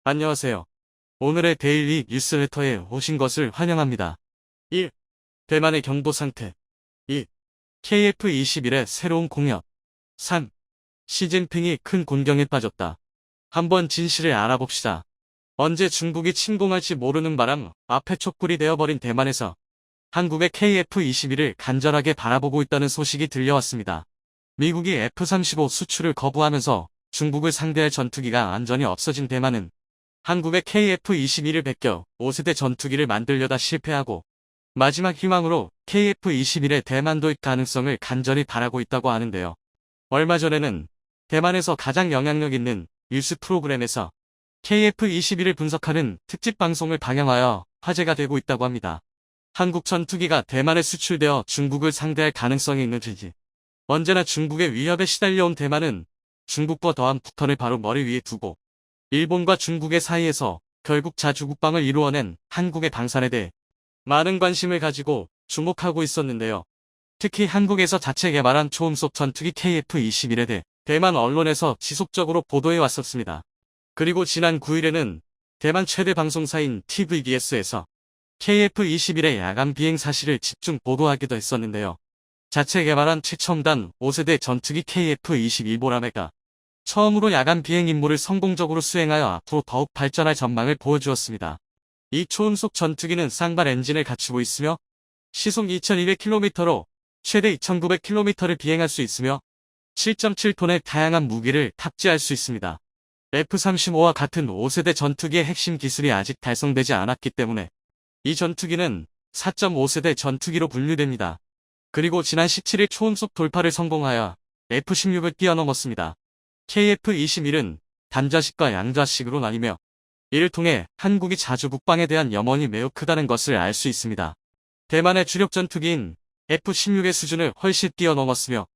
안녕하세요. 오늘의 데일리 뉴스레터에 오신 것을 환영합니다. 1. 대만의 경보 상태. 2. KF-21의 새로운 공약. 3. 시진핑이 큰 곤경에 빠졌다. 한번 진실을 알아봅시다. 언제 중국이 침공할지 모르는 바람 앞에 촛불이 되어버린 대만에서 한국의 KF-21을 간절하게 바라보고 있다는 소식이 들려왔습니다. 미국이 F-35 수출을 거부하면서 중국을 상대할 전투기가 완전히 없어진 대만은 한국의 KF-21을 베껴 5세대 전투기를 만들려다 실패하고 마지막 희망으로 KF-21의 대만 도입 가능성을 간절히 바라고 있다고 하는데요. 얼마 전에는 대만에서 가장 영향력 있는 뉴스 프로그램에서 KF-21을 분석하는 특집 방송을 방영하여 화제가 되고 있다고 합니다. 한국 전투기가 대만에 수출되어 중국을 상대할 가능성이 있는지. 언제나 중국의 위협에 시달려온 대만은 중국과 더한 북한을 바로 머리 위에 두고 일본과 중국의 사이에서 결국 자주국방을 이루어낸 한국의 방산에 대해 많은 관심을 가지고 주목하고 있었는데요. 특히 한국에서 자체 개발한 초음속 전투기 KF-21에 대해 대만 언론에서 지속적으로 보도해 왔었습니다. 그리고 지난 9일에는 대만 최대 방송사인 TVBS에서 KF-21의 야간 비행 사실을 집중 보도하기도 했었는데요. 자체 개발한 최첨단 5세대 전투기 KF-21보라매가 처음으로 야간 비행 임무를 성공적으로 수행하여 앞으로 더욱 발전할 전망을 보여주었습니다. 이 초음속 전투기는 쌍발 엔진을 갖추고 있으며 시속 2200km로 최대 2900km를 비행할 수 있으며 7.7톤의 다양한 무기를 탑재할 수 있습니다. F-35와 같은 5세대 전투기의 핵심 기술이 아직 달성되지 않았기 때문에 이 전투기는 4.5세대 전투기로 분류됩니다. 그리고 지난 17일 초음속 돌파를 성공하여 F-16을 뛰어넘었습니다. KF-21은 단자식과 양자식으로 나뉘며 이를 통해 한국이 자주국방에 대한 염원이 매우 크다는 것을 알 수 있습니다. 대만의 주력 전투기인 F-16의 수준을 훨씬 뛰어넘었으며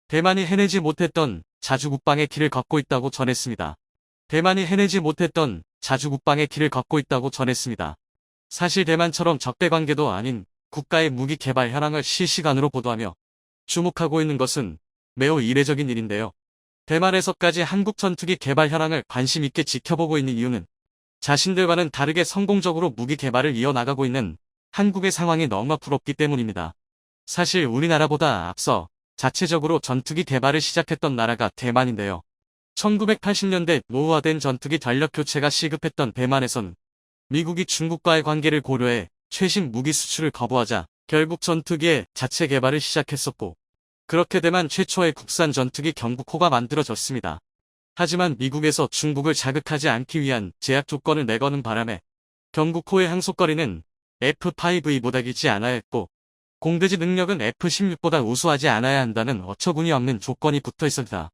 대만이 해내지 못했던 자주국방의 길을 걷고 있다고 전했습니다. 사실 대만처럼 적대관계도 아닌 국가의 무기 개발 현황을 실시간으로 보도하며 주목하고 있는 것은 매우 이례적인 일인데요. 대만에서까지 한국 전투기 개발 현황을 관심 있게 지켜보고 있는 이유는 자신들과는 다르게 성공적으로 무기 개발을 이어나가고 있는 한국의 상황이 너무 부럽기 때문입니다. 사실 우리나라보다 앞서 자체적으로 전투기 개발을 시작했던 나라가 대만인데요. 1980년대 노후화된 전투기 전력 교체가 시급했던 대만에선 미국이 중국과의 관계를 고려해 최신 무기 수출을 거부하자 결국 전투기의 자체 개발을 시작했었고 그렇게 대만 최초의 국산 전투기 경북호가 만들어졌습니다. 하지만 미국에서 중국을 자극하지 않기 위한 제약 조건을 내거는 바람에 경북호의 항속거리는 F-5E보다 길지 않아야 했고 공대지 능력은 F-16보다 우수하지 않아야 한다는 어처구니 없는 조건이 붙어 있었다.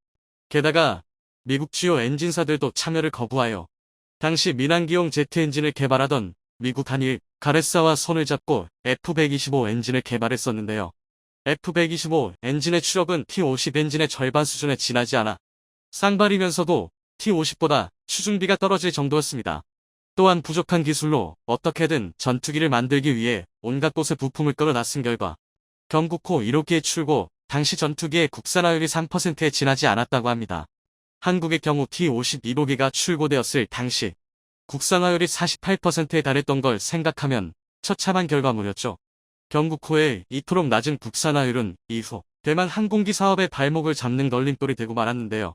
게다가 미국 주요 엔진사들도 참여를 거부하여 당시 민항기용 제트 엔진을 개발하던 미국 한일 가레사와 손을 잡고 F-125 엔진을 개발했었는데요. F-125 엔진의 추력은 T-50 엔진의 절반 수준에 지나지 않아 쌍발이면서도 T-50보다 추중비가 떨어질 정도였습니다. 또한 부족한 기술로 어떻게든 전투기를 만들기 위해 온갖 곳에 부품을 끌어놨은 결과 경북호 1호기의 출고 당시 전투기의 국산화율이 3%에 지나지 않았다고 합니다. 한국의 경우 T-50 1호기가 출고되었을 당시 국산화율이 48%에 달했던 걸 생각하면 처참한 결과물이었죠. 경북호의 이토록 낮은 국산화율은 이후 대만 항공기 사업의 발목을 잡는 걸림돌이 되고 말았는데요.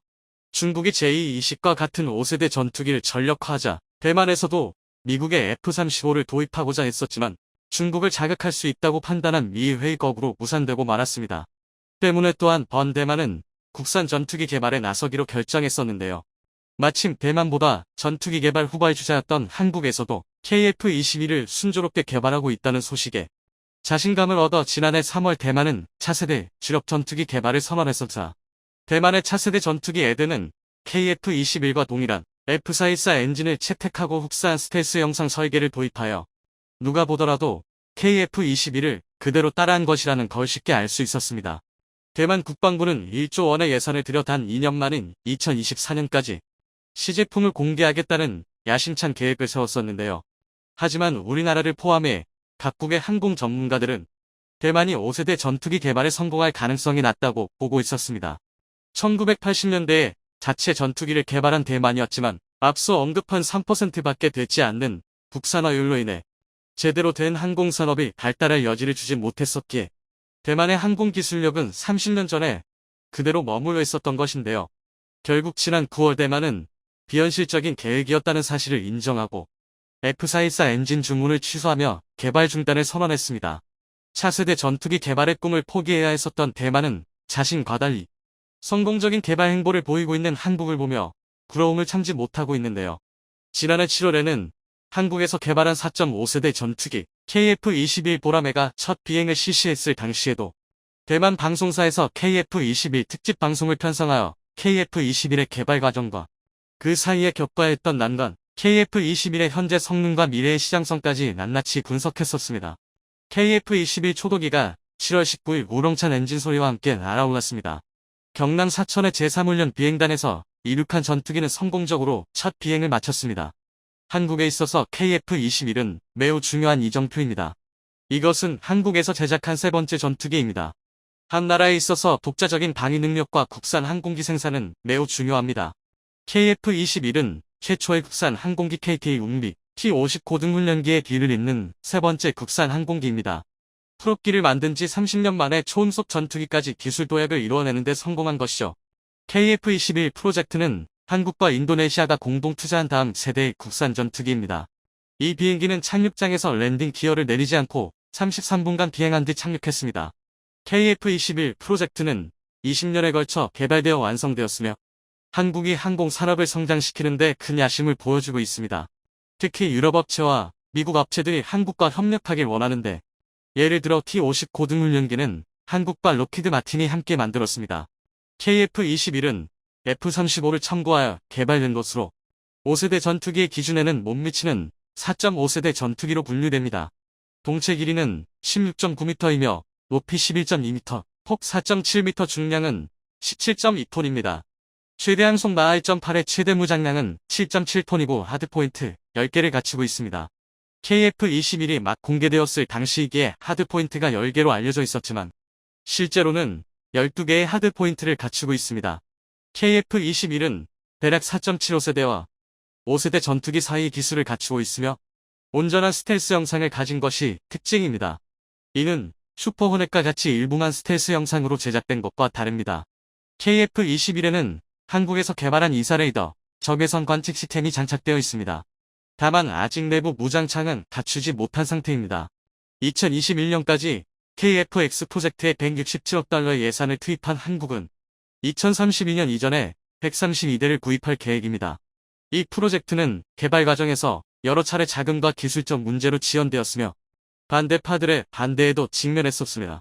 중국이 제2-20과 같은 5세대 전투기를 전력화하자 대만에서도 미국의 F-35를 도입하고자 했었지만 중국을 자극할 수 있다고 판단한 미 회의 거부로 무산되고 말았습니다. 때문에 또한 대만은 국산 전투기 개발에 나서기로 결정했었는데요. 마침 대만보다 전투기 개발 후발주자였던 한국에서도 KF-21을 순조롭게 개발하고 있다는 소식에 자신감을 얻어 지난해 3월 대만은 차세대 주력 전투기 개발을 선언했었다. 대만의 차세대 전투기 에덴은 KF-21과 동일한 F-414 엔진을 채택하고 흡사한 스텔스 형상 설계를 도입하여 누가 보더라도 KF-21을 그대로 따라한 것이라는 걸 쉽게 알 수 있었습니다. 대만 국방부는 1조 원의 예산을 들여 단 2년 만인 2024년까지 시제품을 공개하겠다는 야심찬 계획을 세웠었는데요. 하지만 우리나라를 포함해 각국의 항공 전문가들은 대만이 5세대 전투기 개발에 성공할 가능성이 낮다고 보고 있었습니다. 1980년대에 자체 전투기를 개발한 대만이었지만 앞서 언급한 3%밖에 되지 않는 국산화율로 인해 제대로 된 항공산업이 발달할 여지를 주지 못했었기에 대만의 항공기술력은 30년 전에 그대로 머물러 있었던 것인데요. 결국 지난 9월 대만은 비현실적인 계획이었다는 사실을 인정하고 F414 엔진 주문을 취소하며 개발 중단을 선언했습니다. 차세대 전투기 개발의 꿈을 포기해야 했었던 대만은 자신과 달리 성공적인 개발 행보를 보이고 있는 한국을 보며 부러움을 참지 못하고 있는데요. 지난해 7월에는 한국에서 개발한 4.5세대 전투기 KF-21 보라매가 첫 비행을 실시했을 당시에도 대만 방송사에서 KF-21 특집 방송을 편성하여 KF-21의 개발 과정과 그 사이에 겪어야 했던 난관, KF-21의 현재 성능과 미래의 시장성까지 낱낱이 분석했었습니다. KF-21 초도기가 7월 19일 우렁찬 엔진 소리와 함께 날아올랐습니다. 경남 사천의 제3훈련 비행단에서 이륙한 전투기는 성공적으로 첫 비행을 마쳤습니다. 한국에 있어서 KF-21은 매우 중요한 이정표입니다. 이것은 한국에서 제작한 세 번째 전투기입니다. 한 나라에 있어서 독자적인 방위 능력과 국산 항공기 생산은 매우 중요합니다. KF-21은 최초의 국산 항공기 KTA 운비 T-50 고등훈련기의 뒤를 잇는 세 번째 국산 항공기입니다. 프로기를 만든 지 30년 만에 초음속 전투기까지 기술 도약을 이루어내는 데 성공한 것이죠. KF-21 프로젝트는 한국과 인도네시아가 공동 투자한 다음 세대의 국산 전투기입니다. 이 비행기는 착륙장에서 랜딩 기어를 내리지 않고 33분간 비행한 뒤 착륙했습니다. KF-21 프로젝트는 20년에 걸쳐 개발되어 완성되었으며 한국이 항공산업을 성장시키는 데 큰 야심을 보여주고 있습니다. 특히 유럽 업체와 미국 업체들이 한국과 협력하길 원하는데 예를 들어 T-50 고등훈련기는 한국과 록히드 마틴이 함께 만들었습니다. KF-21은 F-35를 첨부하여 개발된 것으로 5세대 전투기의 기준에는 못 미치는 4.5세대 전투기로 분류됩니다. 동체 길이는 16.9m이며 높이 11.2m, 폭 4.7m, 중량은 17.2톤입니다. 최대 항속 마하 1.8의 최대 무장량은 7.7톤이고 하드포인트 10개를 갖추고 있습니다. KF-21이 막 공개되었을 당시이기에 하드포인트가 10개로 알려져 있었지만 실제로는 12개의 하드포인트를 갖추고 있습니다. KF-21은 대략 4.75세대와 5세대 전투기 사이의 기술을 갖추고 있으며 온전한 스텔스 형상을 가진 것이 특징입니다. 이는 슈퍼호넷과 같이 일부만 스텔스 형상으로 제작된 것과 다릅니다. KF-21에는 한국에서 개발한 이사레이더, 적외선 관측 시스템이 장착되어 있습니다. 다만 아직 내부 무장창은 갖추지 못한 상태입니다. 2021년까지 KF-X 프로젝트에 167억 달러의 예산을 투입한 한국은 2032년 이전에 132대를 구입할 계획입니다. 이 프로젝트는 개발 과정에서 여러 차례 자금과 기술적 문제로 지연되었으며 반대파들의 반대에도 직면했었습니다.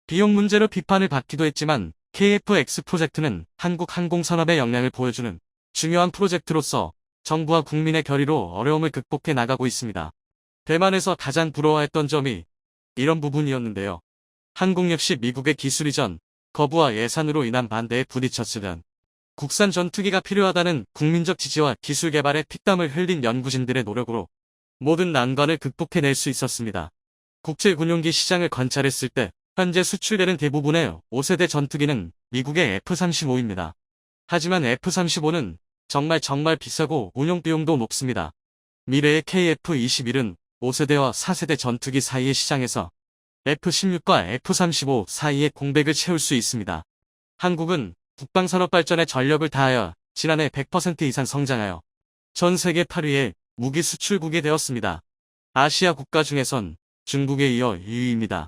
비용 문제로 비판을 받기도 했지만 KF-X 프로젝트는 한국 항공산업의 역량을 보여주는 중요한 프로젝트로서 정부와 국민의 결의로 어려움을 극복해 나가고 있습니다. 대만에서 가장 부러워했던 점이 이런 부분이었는데요. 한국 역시 미국의 기술 이전, 거부와 예산으로 인한 반대에 부딪혔으면 국산 전투기가 필요하다는 국민적 지지와 기술 개발에 피땀을 흘린 연구진들의 노력으로 모든 난관을 극복해낼 수 있었습니다. 국제군용기 시장을 관찰했을 때 현재 수출되는 대부분의 5세대 전투기는 미국의 F-35입니다. 하지만 F-35는 정말 비싸고 운용비용도 높습니다. 미래의 KF-21은 5세대와 4세대 전투기 사이의 시장에서 F-16과 F-35 사이의 공백을 채울 수 있습니다. 한국은 국방산업 발전에 전력을 다하여 지난해 100% 이상 성장하여 전 세계 8위의 무기 수출국이 되었습니다. 아시아 국가 중에선 중국에 이어 2위입니다.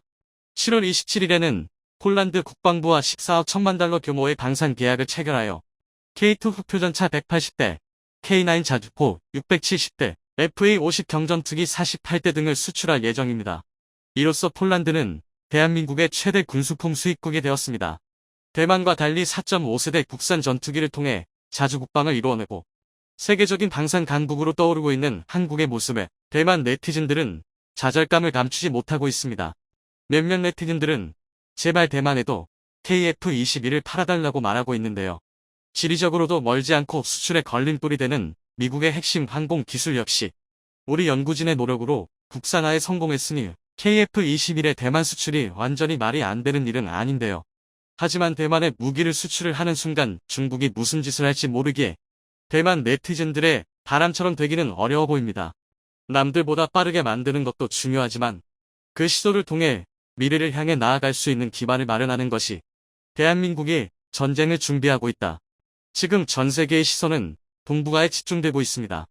7월 27일에는 폴란드 국방부와 14억 1천만 달러 규모의 방산 계약을 체결하여 K2 흑표전차 180대, K9 자주포 670대, FA-50 경전투기 48대 등을 수출할 예정입니다. 이로써 폴란드는 대한민국의 최대 군수품 수입국이 되었습니다. 대만과 달리 4.5세대 국산 전투기를 통해 자주 국방을 이루어내고 세계적인 방산 강국으로 떠오르고 있는 한국의 모습에 대만 네티즌들은 좌절감을 감추지 못하고 있습니다. 몇몇 네티즌들은 제발 대만에도 KF-21을 팔아달라고 말하고 있는데요. 지리적으로도 멀지 않고 수출에 걸림돌이 되는 미국의 핵심 항공 기술 역시 우리 연구진의 노력으로 국산화에 성공했으니 KF-21의 대만 수출이 완전히 말이 안 되는 일은 아닌데요. 하지만 대만에 무기를 수출을 하는 순간 중국이 무슨 짓을 할지 모르기에 대만 네티즌들의 바람처럼 되기는 어려워 보입니다. 남들보다 빠르게 만드는 것도 중요하지만 그 시도를 통해 미래를 향해 나아갈 수 있는 기반을 마련하는 것이 대한민국이 전쟁을 준비하고 있다. 지금 전 세계의 시선은 동북아에 집중되고 있습니다.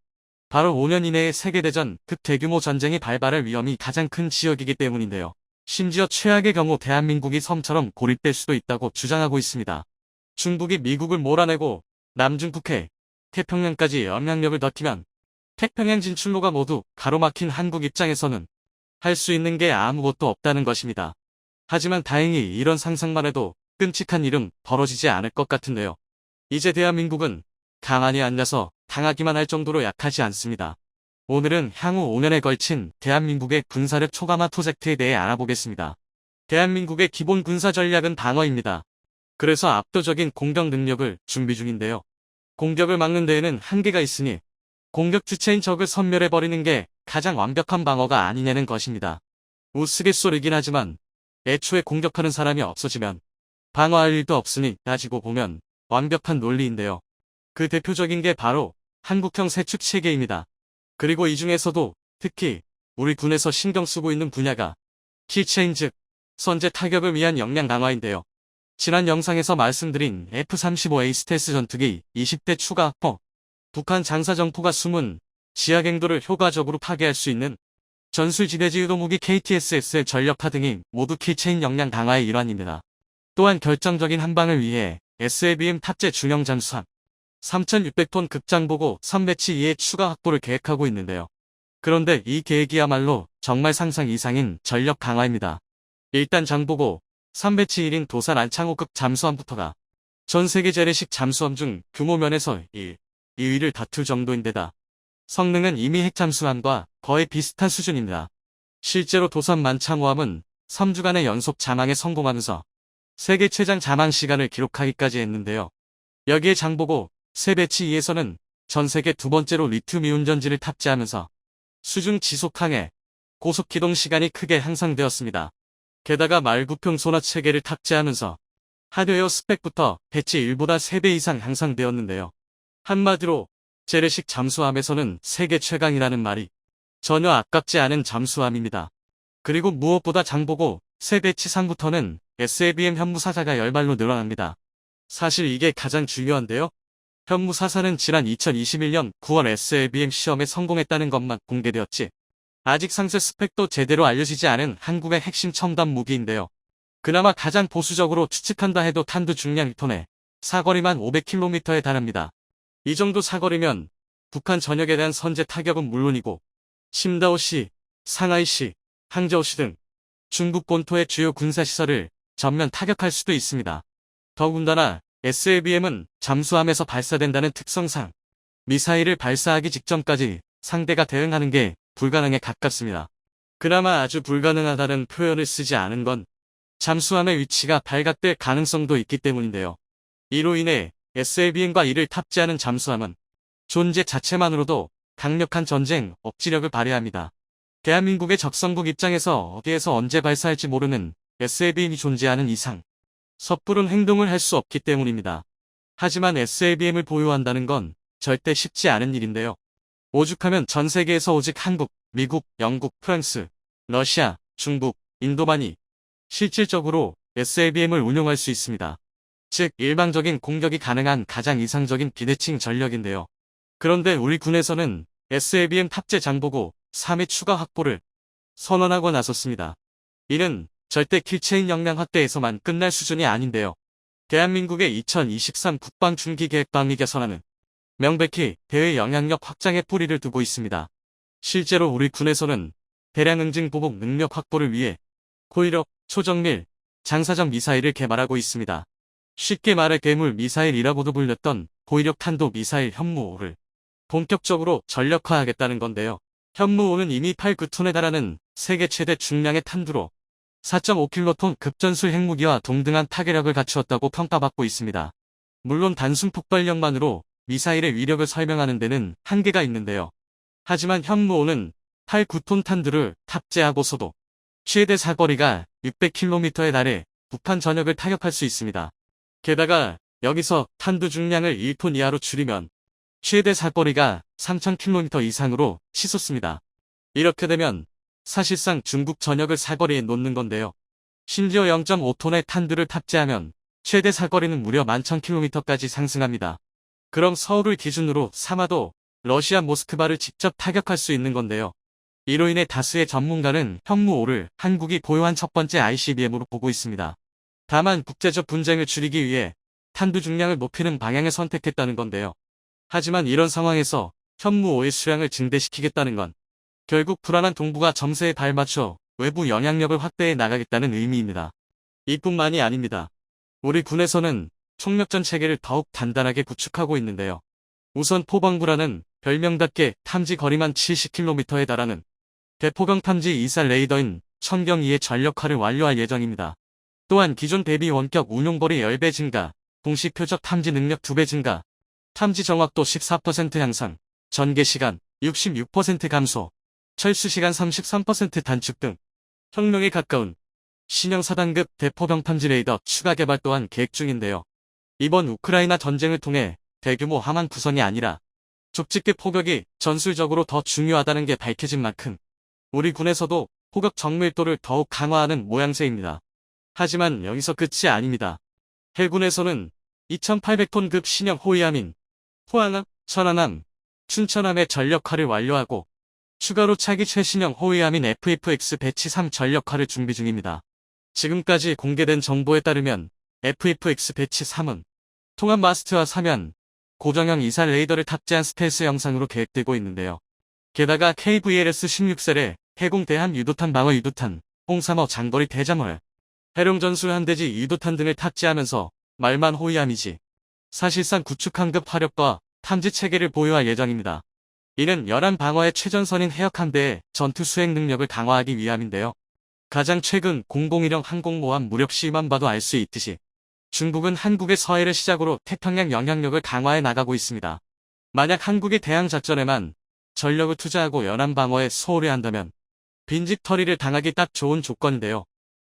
바로 5년 이내에 세계대전 극대규모 전쟁이 발발할 위험이 가장 큰 지역이기 때문인데요. 심지어 최악의 경우 대한민국이 섬처럼 고립될 수도 있다고 주장하고 있습니다. 중국이 미국을 몰아내고 남중국해, 태평양까지 영향력을 넓히면 태평양 진출로가 모두 가로막힌 한국 입장에서는 할 수 있는 게 아무것도 없다는 것입니다. 하지만 다행히 이런 상상만 해도 끔찍한 일은 벌어지지 않을 것 같은데요. 이제 대한민국은 가만히 앉아서 당하기만 할 정도로 약하지 않습니다. 오늘은 향후 5년에 걸친 대한민국의 군사력 초강화 프로젝트에 대해 알아보겠습니다. 대한민국의 기본 군사 전략은 방어입니다. 그래서 압도적인 공격 능력을 준비 중인데요. 공격을 막는 데에는 한계가 있으니 공격 주체인 적을 섬멸해버리는 게 가장 완벽한 방어가 아니냐는 것입니다. 우스갯소리긴 하지만 애초에 공격하는 사람이 없어지면 방어할 일도 없으니 따지고 보면 완벽한 논리인데요. 그 대표적인 게 바로 한국형 세축 체계입니다. 그리고 이 중에서도 특히 우리 군에서 신경 쓰고 있는 분야가 키체인 즉 선제 타격을 위한 역량 강화인데요. 지난 영상에서 말씀드린 F-35A 스텔스 전투기 20대 추가 확보, 북한 장사정포가 숨은 지하갱도를 효과적으로 파괴할 수 있는 전술지대지 유도무기 KTSS의 전력화 등이 모두 키체인 역량 강화의 일환입니다. 또한 결정적인 한방을 위해 SLBM 탑재 중형 잠수함 3,600톤 급장보고 선배치 2의 추가 확보를 계획하고 있는데요. 그런데 이 계획이야말로 정말 상상 이상인 전력 강화입니다. 일단 장보고 선배치 1인 도산 안창호급 잠수함부터가 전 세계 재래식 잠수함 중 규모 면에서 2위를 다툴 정도인데다 성능은 이미 핵잠수함과 거의 비슷한 수준입니다. 실제로 도산 만창호함은 3주간의 연속 잠항에 성공하면서 세계 최장 잠항 시간을 기록하기까지 했는데요. 여기에 장보고 세배치 2에서는 전 세계 두 번째로 리튬이온 전지를 탑재하면서 수중 지속항해, 고속기동 시간이 크게 향상되었습니다. 게다가 말구평 소나 체계를 탑재하면서 하드웨어 스펙부터 배치 1보다 3배 이상 향상되었는데요. 한마디로 재래식 잠수함에서는 세계 최강이라는 말이 전혀 아깝지 않은 잠수함입니다. 그리고 무엇보다 장보고 세배치 상부터는 SLBM 현무사사가 열발로 늘어납니다. 사실 이게 가장 중요한데요. 현무사사는 지난 2021년 9월 SLBM 시험에 성공했다는 것만 공개되었지 아직 상세 스펙도 제대로 알려지지 않은 한국의 핵심 첨단 무기인데요. 그나마 가장 보수적으로 추측한다 해도 탄두 중량 1톤에 사거리만 500km에 달합니다. 이 정도 사거리면 북한 전역에 대한 선제 타격은 물론이고 심다오시, 상하이시, 항저우시 등 중국 본토의 주요 군사시설을 전면 타격할 수도 있습니다. 더군다나 SLBM은 잠수함에서 발사된다는 특성상 미사일을 발사하기 직전까지 상대가 대응하는 게 불가능에 가깝습니다. 그나마 아주 불가능하다는 표현을 쓰지 않은 건 잠수함의 위치가 발각될 가능성도 있기 때문인데요. 이로 인해 SLBM과 이를 탑재하는 잠수함은 존재 자체만으로도 강력한 전쟁 억지력을 발휘합니다. 대한민국의 적성국 입장에서 어디에서 언제 발사할지 모르는 SLBM이 존재하는 이상 섣부른 행동을 할 수 없기 때문입니다. 하지만 SLBM을 보유한다는 건 절대 쉽지 않은 일인데요. 오죽하면 전 세계에서 오직 한국, 미국, 영국, 프랑스, 러시아, 중국, 인도만이 실질적으로 SLBM을 운용할 수 있습니다. 즉 일방적인 공격이 가능한 가장 이상적인 비대칭 전력인데요. 그런데 우리 군에서는 SLBM 탑재 장보고 3회 추가 확보를 선언하고 나섰습니다. 이는 절대 킬체인 역량 확대에서만 끝날 수준이 아닌데요. 대한민국의 2023 국방 중기 계획 방위 개선안은 명백히 대외 영향력 확장에 뿌리를 두고 있습니다. 실제로 우리 군에서는 대량 응징 보복 능력 확보를 위해 고위력, 초정밀, 장사정 미사일을 개발하고 있습니다. 쉽게 말해 괴물 미사일이라고도 불렸던 고위력 탄도 미사일 현무5를 본격적으로 전력화하겠다는 건데요. 현무5는 이미 8-9톤에 달하는 세계 최대 중량의 탄두로 4.5킬로톤 급전술 핵무기와 동등한 타격력을 갖추었다고 평가받고 있습니다. 물론 단순 폭발력만으로 미사일의 위력을 설명하는 데는 한계가 있는데요. 하지만 현무5는 8-9톤 탄두를 탑재하고서도 최대 사거리가 600km에 달해 북한 전역을 타격할 수 있습니다. 게다가 여기서 탄두 중량을 1톤 이하로 줄이면 최대 사거리가 3,000km 이상으로 치솟습니다. 이렇게 되면 사실상 중국 전역을 사거리에 놓는 건데요. 심지어 0.5톤의 탄두를 탑재하면 최대 사거리는 무려 11,000km까지 상승합니다. 그럼 서울을 기준으로 삼아도 러시아 모스크바를 직접 타격할 수 있는 건데요. 이로 인해 다수의 전문가는 현무5를 한국이 보유한 첫 번째 ICBM으로 보고 있습니다. 다만 국제적 분쟁을 줄이기 위해 탄두 중량을 높이는 방향을 선택했다는 건데요. 하지만 이런 상황에서 현무5의 수량을 증대시키겠다는 건 결국 불안한 동북아 점세에 발맞춰 외부 영향력을 확대해 나가겠다는 의미입니다. 이뿐만이 아닙니다. 우리 군에서는 총력전 체계를 더욱 단단하게 구축하고 있는데요. 우선 포방부라는 별명답게 탐지 거리만 70km에 달하는 대포경 탐지 이살 레이더인 천경2의 전력화를 완료할 예정입니다. 또한 기존 대비 원격 운용거리 10배 증가, 동시 표적 탐지 능력 2배 증가, 탐지 정확도 14% 향상, 전개시간 66% 감소, 철수시간 33% 단축 등 혁명에 가까운 신형 4단급 대포병 탐지 레이더 추가 개발 또한 계획 중인데요. 이번 우크라이나 전쟁을 통해 대규모 함한 구성이 아니라 족집게 포격이 전술적으로 더 중요하다는 게 밝혀진 만큼 우리 군에서도 포격 정밀도를 더욱 강화하는 모양새입니다. 하지만 여기서 끝이 아닙니다. 해군에서는 2,800톤급 신형 호위함인 호항함, 천안함, 춘천함의 전력화를 완료하고 추가로 차기 최신형 호위함인 FFX 배치 3 전력화를 준비 중입니다. 지금까지 공개된 정보에 따르면 FFX 배치 3은 통합 마스트와 사면, 고정형 이살 레이더를 탑재한 스텔스 형상으로 계획되고 있는데요. 게다가 KVLS-16셀의 해공 대함 유도탄 방어 유도탄, 홍삼어 장거리 대잠월, 해룡 전술 한대지 유도탄 등을 탑재하면서 말만 호위함이지 사실상 구축함급 화력과 탐지 체계를 보유할 예정입니다. 이는 연안 방어의 최전선인 해역함대의 전투 수행 능력을 강화하기 위함인데요. 가장 최근 001형 항공모함 무력 시만 봐도 알 수 있듯이 중국은 한국의 서해를 시작으로 태평양 영향력을 강화해 나가고 있습니다. 만약 한국이 대항 작전에만 전력을 투자하고 연안 방어에 소홀히 한다면 빈집털이를 당하기 딱 좋은 조건인데요.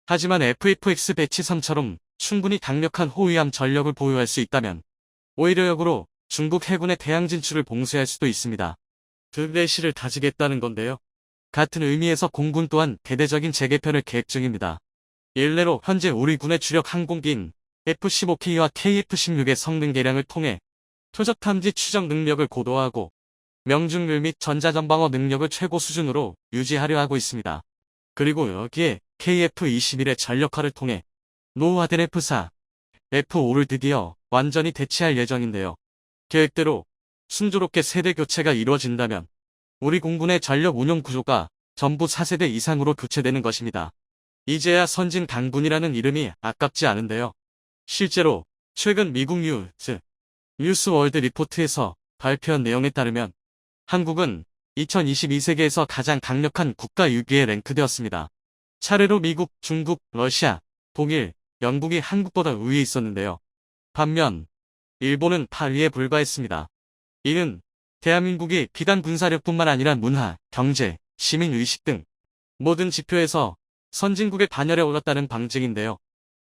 하지만 FFX 배치 3처럼 충분히 강력한 호위함 전력을 보유할 수 있다면 오히려 역으로 중국 해군의 대항 진출을 봉쇄할 수도 있습니다. 드레시를 다지겠다는 건데요. 같은 의미에서 공군 또한 대대적인 재개편을 계획 중입니다. 일례로 현재 우리 군의 주력 항공기인 F-15K와 KF-16의 성능 개량을 통해 표적 탐지 추적 능력을 고도화하고 명중률 및 전자전방어 능력을 최고 수준으로 유지하려 하고 있습니다. 그리고 여기에 KF-21의 전력화를 통해 노후화된 F-4, F-5를 드디어 완전히 대체할 예정인데요. 계획대로 순조롭게 세대 교체가 이루어진다면 우리 공군의 전력 운용 구조가 전부 4세대 이상으로 교체되는 것입니다. 이제야 선진 강군이라는 이름이 아깝지 않은데요. 실제로 최근 미국 뉴스월드 리포트에서 발표한 내용에 따르면 한국은 2022세기에서 가장 강력한 국가 6위에 랭크되었습니다. 차례로 미국, 중국, 러시아, 독일, 영국이 한국보다 우위에 있었는데요. 반면 일본은 8위에 불과했습니다. 이는 대한민국이 비단 군사력뿐만 아니라 문화, 경제, 시민의식 등 모든 지표에서 선진국의 반열에 올랐다는 방증인데요.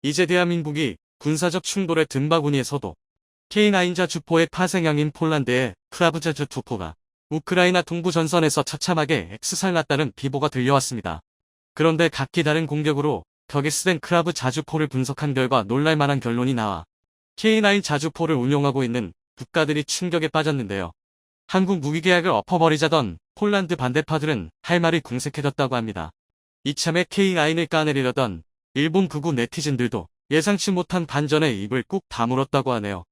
이제 대한민국이 군사적 충돌의 등바구니에서도 K9 자주포의 파생형인 폴란드의 크라브 자주포가 우크라이나 동부 전선에서 처참하게 엑스살났다는 비보가 들려왔습니다. 그런데 각기 다른 공격으로 격에 쓰된 크라브 자주포를 분석한 결과 놀랄만한 결론이 나와 K9 자주포를 운용하고 있는 국가들이 충격에 빠졌는데요. 한국 무기계약을 엎어버리자던 폴란드 반대파들은 할 말이 궁색해졌다고 합니다. 이참에 K9을 까내리려던 일본 극우 네티즌들도 예상치 못한 반전에 입을 꾹 다물었다고 하네요.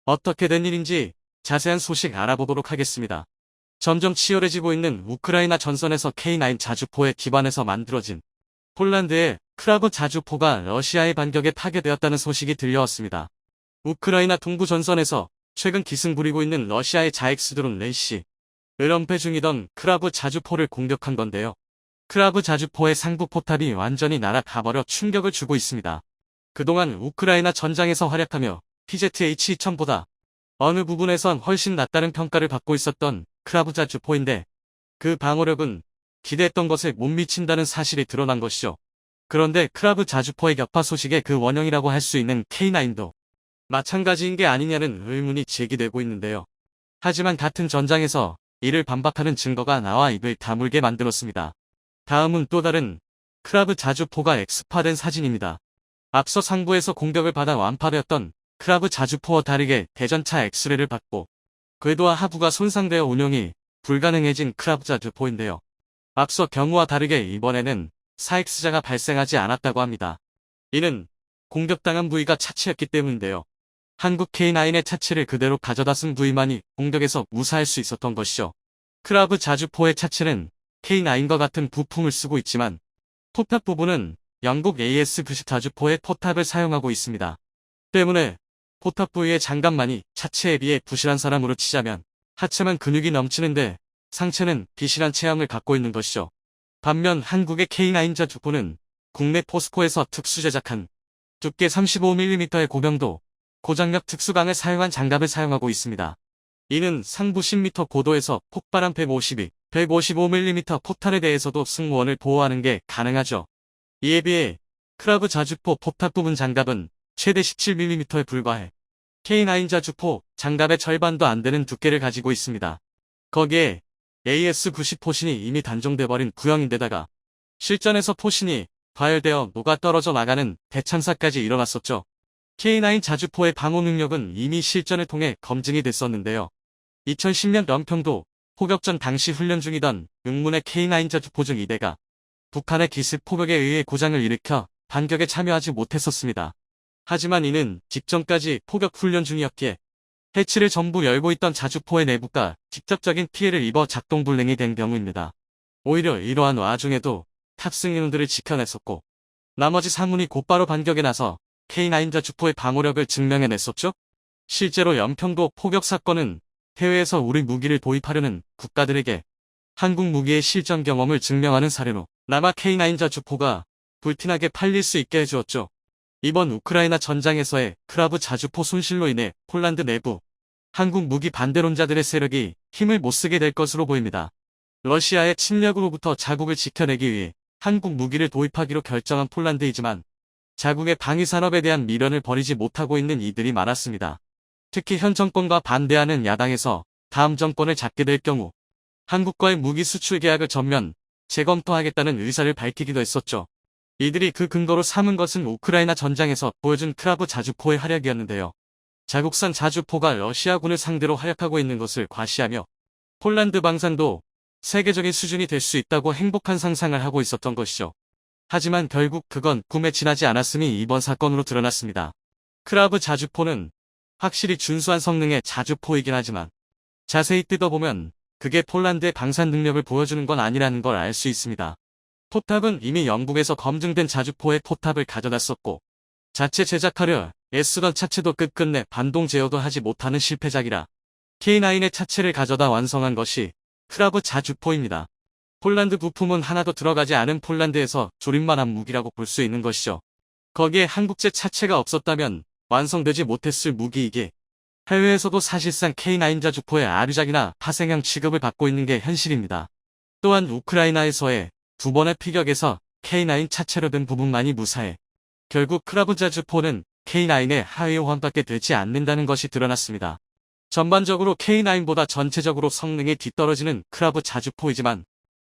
어떻게 된 일인지 자세한 소식 알아보도록 하겠습니다. 점점 치열해지고 있는 우크라이나 전선에서 K9 자주포에 기반해서 만들어진 폴란드의 크라브 자주포가 러시아의 반격에 파괴되었다는 소식이 들려왔습니다. 우크라이나 동부 전선에서 최근 기승 부리고 있는 러시아의 자익스드론 레이시 은엄폐 중이던 크라브 자주포를 공격한 건데요. 크라브 자주포의 상부 포탑이 완전히 날아가버려 충격을 주고 있습니다. 그동안 우크라이나 전장에서 활약하며 PZH-2000보다 어느 부분에선 훨씬 낫다는 평가를 받고 있었던 크라브 자주포인데 그 방어력은 기대했던 것에 못 미친다는 사실이 드러난 것이죠. 그런데 크라브 자주포의 격파 소식의 그 원형이라고 할 수 있는 K9도 마찬가지인 게 아니냐는 의문이 제기되고 있는데요. 하지만 같은 전장에서 이를 반박하는 증거가 나와 입을 다물게 만들었습니다. 다음은 또 다른 크라브 자주포가 엑스파된 사진입니다. 앞서 상부에서 공격을 받아 완파되었던 크라브 자주포와 다르게 대전차 엑스레이를 받고 궤도와 하부가 손상되어 운용이 불가능해진 크라브 자주포인데요. 앞서 경우와 다르게 이번에는 사익스자가 발생하지 않았다고 합니다. 이는 공격당한 부위가 차체였기 때문인데요. 한국 K9의 차체를 그대로 가져다 쓴 부위만이 공격에서 무사할 수 있었던 것이죠. 크라브 자주포의 차체는 K9과 같은 부품을 쓰고 있지만 포탑 부분은 영국 AS-90 자주포의 포탑을 사용하고 있습니다. 때문에 포탑 부위의 장갑만이 차체에 비해 부실한 사람으로 치자면 하체만 근육이 넘치는데 상체는 비실한 체형을 갖고 있는 것이죠. 반면 한국의 K9 자주포는 국내 포스코에서 특수 제작한 두께 35mm의 고명도 고장력 특수강을 사용한 장갑을 사용하고 있습니다. 이는 상부 10m 고도에서 폭발한 155mm 포탄에 대해서도 승무원을 보호하는 게 가능하죠. 이에 비해 크라브 자주포 포탑 부분 장갑은 최대 17mm에 불과해 K9 자주포 장갑의 절반도 안 되는 두께를 가지고 있습니다. 거기에 AS-90 포신이 이미 단종돼버린 구형인데다가 실전에서 포신이 과열되어 녹아 떨어져 나가는 대참사까지 일어났었죠. K9 자주포의 방호 능력은 이미 실전을 통해 검증이 됐었는데요. 2010년 연평도 포격전 당시 훈련 중이던 응문의 K9 자주포 중 2대가 북한의 기습 포격에 의해 고장을 일으켜 반격에 참여하지 못했었습니다. 하지만 이는 직전까지 포격 훈련 중이었기에 해치를 전부 열고 있던 자주포의 내부가 직접적인 피해를 입어 작동 불능이 된 경우입니다. 오히려 이러한 와중에도 탑승 인원들을 지켜냈었고 나머지 상군이 곧바로 반격에 나서 K9 자주포의 방호력을 증명해냈었죠. 실제로 연평도 포격 사건은 해외에서 우리 무기를 도입하려는 국가들에게 한국 무기의 실전 경험을 증명하는 사례로 남아 K9 자주포가 불티나게 팔릴 수 있게 해주었죠. 이번 우크라이나 전장에서의 크라브 자주포 손실로 인해 폴란드 내부 한국 무기 반대론자들의 세력이 힘을 못쓰게 될 것으로 보입니다. 러시아의 침략으로부터 자국을 지켜내기 위해 한국 무기를 도입하기로 결정한 폴란드이지만 자국의 방위산업에 대한 미련을 버리지 못하고 있는 이들이 많았습니다. 특히 현 정권과 반대하는 야당에서 다음 정권을 잡게 될 경우 한국과의 무기 수출 계약을 전면 재검토하겠다는 의사를 밝히기도 했었죠. 이들이 그 근거로 삼은 것은 우크라이나 전장에서 보여준 크라브 자주포의 활약이었는데요. 자국산 자주포가 러시아군을 상대로 활약하고 있는 것을 과시하며 폴란드 방산도 세계적인 수준이 될 수 있다고 행복한 상상을 하고 있었던 것이죠. 하지만 결국 그건 꿈에 지나지 않았음이 이번 사건으로 드러났습니다. 크라브 자주포는 확실히 준수한 성능의 자주포이긴 하지만 자세히 뜯어보면 그게 폴란드의 방산 능력을 보여주는 건 아니라는 걸 알 수 있습니다. 포탑은 이미 영국에서 검증된 자주포의 포탑을 가져다 썼고 자체 제작하려 애쓰던 차체도 끝끝내 반동 제어도 하지 못하는 실패작이라 K9의 차체를 가져다 완성한 것이 크라브 자주포입니다. 폴란드 부품은 하나도 들어가지 않은 폴란드에서 조립만한 무기라고 볼 수 있는 것이죠. 거기에 한국제 차체가 없었다면 완성되지 못했을 무기이기에 해외에서도 사실상 K9 자주포의 아류작이나 파생형 취급을 받고 있는 게 현실입니다. 또한 우크라이나에서의 두 번의 피격에서 K9 차체로 된 부분만이 무사해 결국 크라브 자주포는 K9의 하위 호환밖에 되지 않는다는 것이 드러났습니다. 전반적으로 K9보다 전체적으로 성능이 뒤떨어지는 크라브 자주포이지만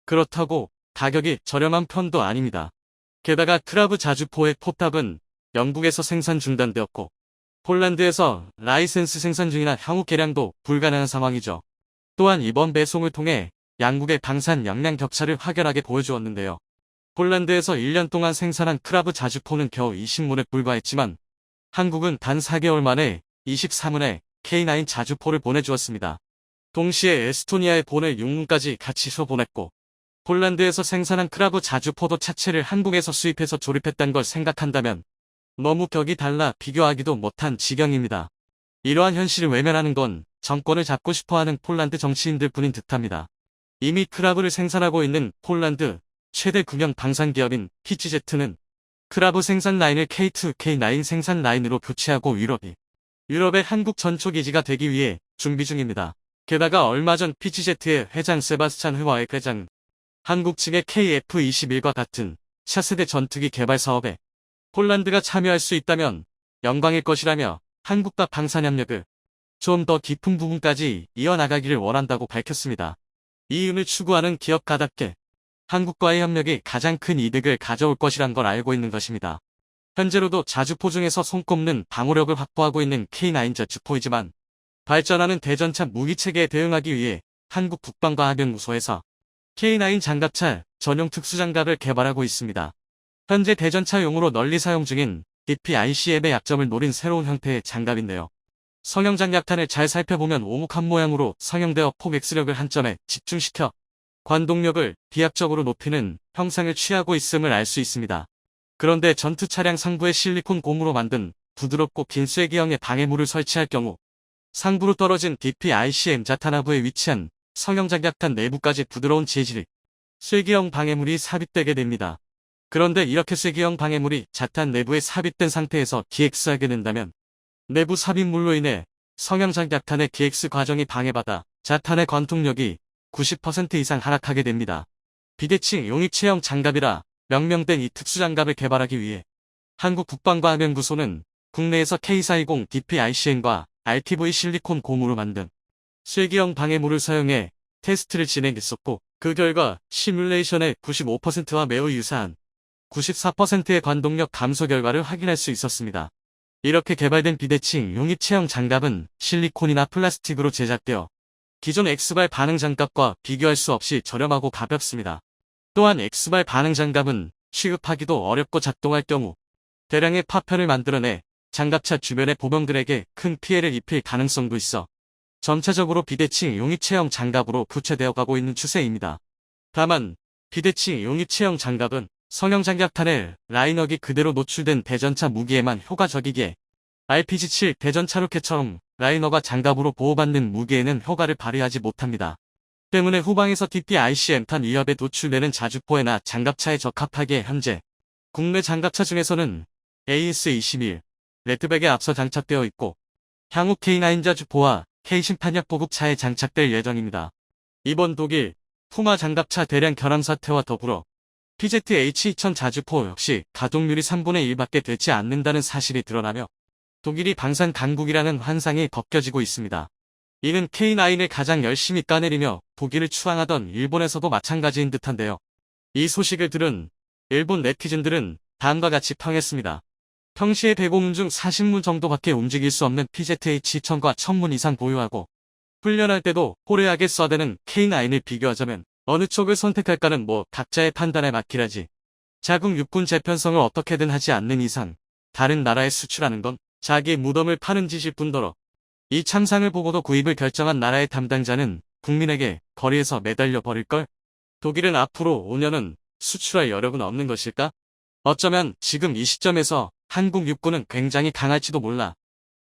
그렇다고 가격이 저렴한 편도 아닙니다. 게다가 크라브 자주포의 포탑은 영국에서 생산 중단되었고 폴란드에서 라이센스 생산 중이나 향후 개량도 불가능한 상황이죠. 또한 이번 배송을 통해 양국의 방산 역량 격차를 확연하게 보여주었는데요. 폴란드에서 1년 동안 생산한 크라브 자주포는 겨우 20문에 불과했지만 한국은 단 4개월 만에 23문의 K9 자주포를 보내주었습니다. 동시에 에스토니아에 보낼 6문까지 같이 보냈고 폴란드에서 생산한 크라브 자주포도 차체를 한국에서 수입해서 조립했단 걸 생각한다면 너무 격이 달라 비교하기도 못한 지경입니다. 이러한 현실을 외면하는 건 정권을 잡고 싶어하는 폴란드 정치인들 뿐인 듯합니다. 이미 크라브를 생산하고 있는 폴란드 최대 국영 방산기업인 PGZ는 크라브 생산 라인을 K2, K9 생산 라인으로 교체하고 유럽의 한국 전초기지가 되기 위해 준비 중입니다. 게다가 얼마 전 PGZ의 회장 세바스찬 흐와의 회장 한국 측의 KF-21과 같은 차세대 전투기 개발 사업에 폴란드가 참여할 수 있다면 영광일 것이라며 한국과 방산협력을 좀 더 깊은 부분까지 이어나가기를 원한다고 밝혔습니다. 이윤을 추구하는 기업가답게 한국과의 협력이 가장 큰 이득을 가져올 것이란 걸 알고 있는 것입니다. 현재로도 자주포 중에서 손꼽는 방어력을 확보하고 있는 K9 자주포이지만 발전하는 대전차 무기체계에 대응하기 위해 한국 국방과학연구소에서 K9 장갑차 전용 특수장갑을 개발하고 있습니다. 현재 대전차용으로 널리 사용 중인 DPICM의 약점을 노린 새로운 형태의 장갑인데요. 성형 장약탄을 잘 살펴보면 오목한 모양으로 성형되어 폭엑스력을 한 점에 집중시켜 관동력을 비약적으로 높이는 형상을 취하고 있음을 알 수 있습니다. 그런데 전투 차량 상부에 실리콘 고무로 만든 부드럽고 긴 쐐기형의 방해물을 설치할 경우 상부로 떨어진 DPICM 자탄하부에 위치한 성형 장약탄 내부까지 부드러운 재질의 쐐기형 방해물이 삽입되게 됩니다. 그런데 이렇게 쐐기형 방해물이 자탄 내부에 삽입된 상태에서 기엑스하게 된다면 내부 삽입물로 인해 성형 장약탄의 기엑스 과정이 방해받아 자탄의 관통력이 90% 이상 하락하게 됩니다. 비대칭 용입체형 장갑이라 명명된 이 특수장갑을 개발하기 위해 한국국방과학연구소는 국내에서 K420 DPICM과 RTV 실리콘 고무로 만든 쐐기형 방해물을 사용해 테스트를 진행했었고 그 결과 시뮬레이션의 95%와 매우 유사한 94%의 관동력 감소 결과를 확인할 수 있었습니다. 이렇게 개발된 비대칭 용입체형 장갑은 실리콘이나 플라스틱으로 제작되어 기존 X발 반응 장갑과 비교할 수 없이 저렴하고 가볍습니다. 또한 X발 반응 장갑은 취급하기도 어렵고 작동할 경우 대량의 파편을 만들어내 장갑차 주변의 보병들에게 큰 피해를 입힐 가능성도 있어 점차적으로 비대칭 용입체형 장갑으로 교체되어 가고 있는 추세입니다. 다만 비대칭 용입체형 장갑은 성형 장갑탄의 라인업이 그대로 노출된 대전차 무기에만 효과적이기에 RPG-7 대전차 로켓처럼 라이너가 장갑으로 보호받는 무기에는 효과를 발휘하지 못합니다. 때문에 후방에서 DPICM탄 위협에 노출되는 자주포에나 장갑차에 적합하기에 현재 국내 장갑차 중에서는 AS-21 레드백에 앞서 장착되어 있고 향후 K9 자주포와 K10탄약 보급차에 장착될 예정입니다. 이번 독일 푸마 장갑차 대량 결함 사태와 더불어 PZH-2000 자주포 역시 가동률이 3분의 1밖에 되지 않는다는 사실이 드러나며 독일이 방산 강국이라는 환상이 벗겨지고 있습니다. 이는 K9을 가장 열심히 까내리며 독일을 추앙하던 일본에서도 마찬가지인 듯한데요. 이 소식을 들은 일본 네티즌들은 다음과 같이 평했습니다. 평시에 105문 중 40문 정도밖에 움직일 수 없는 PZH-2000과 1000문 이상 보유하고 훈련할 때도 호래하게 쏴대는 K9을 비교하자면 어느 쪽을 선택할까는 각자의 판단에 맡기라지. 자국 육군 재편성을 어떻게든 하지 않는 이상 다른 나라에 수출하는 건 자기 무덤을 파는 짓일 뿐더러 이 참상을 보고도 구입을 결정한 나라의 담당자는 국민에게 거리에서 매달려 버릴걸? 독일은 앞으로 5년은 수출할 여력은 없는 것일까? 어쩌면 지금 이 시점에서 한국 육군은 굉장히 강할지도 몰라.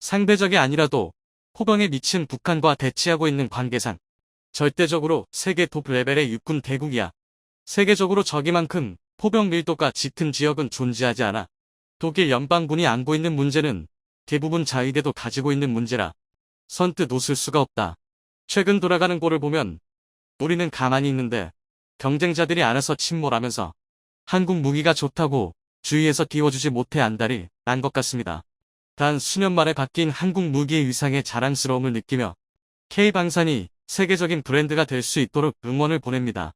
상대적이 아니라도 포병에 미친 북한과 대치하고 있는 관계상 절대적으로 세계 톱 레벨의 육군 대국이야. 세계적으로 저기만큼 포병 밀도가 짙은 지역은 존재하지 않아. 독일 연방군이 안고 있는 문제는 대부분 자위대도 가지고 있는 문제라 선뜻 웃을 수가 없다. 최근 돌아가는 꼴을 보면 우리는 가만히 있는데 경쟁자들이 알아서 침몰하면서 한국 무기가 좋다고 주위에서 띄워주지 못해 안달이 난 것 같습니다. 단 수년 만에 바뀐 한국 무기의 위상에 자랑스러움을 느끼며 K방산이 세계적인 브랜드가 될 수 있도록 응원을 보냅니다.